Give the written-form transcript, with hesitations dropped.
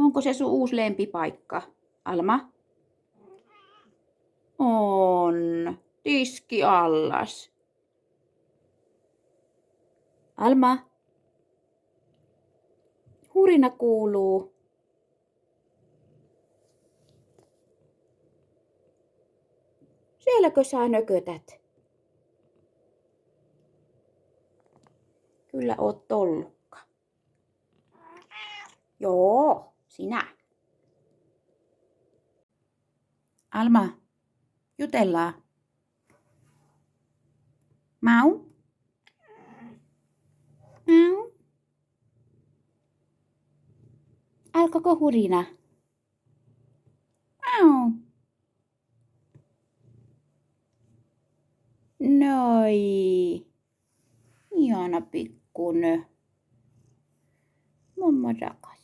Onko se sun uusi lempipaikka, Alma? On. Tiskiallas. Alma. Hurina kuuluu. Sielläkö sä nökötät? Kyllä oot tollukka. Joo, sinä. Alma, jutellaan. Mau? Mau? Alkoiko hurina? Mau? Noi. Ihana pikkunö. Mamma rakas.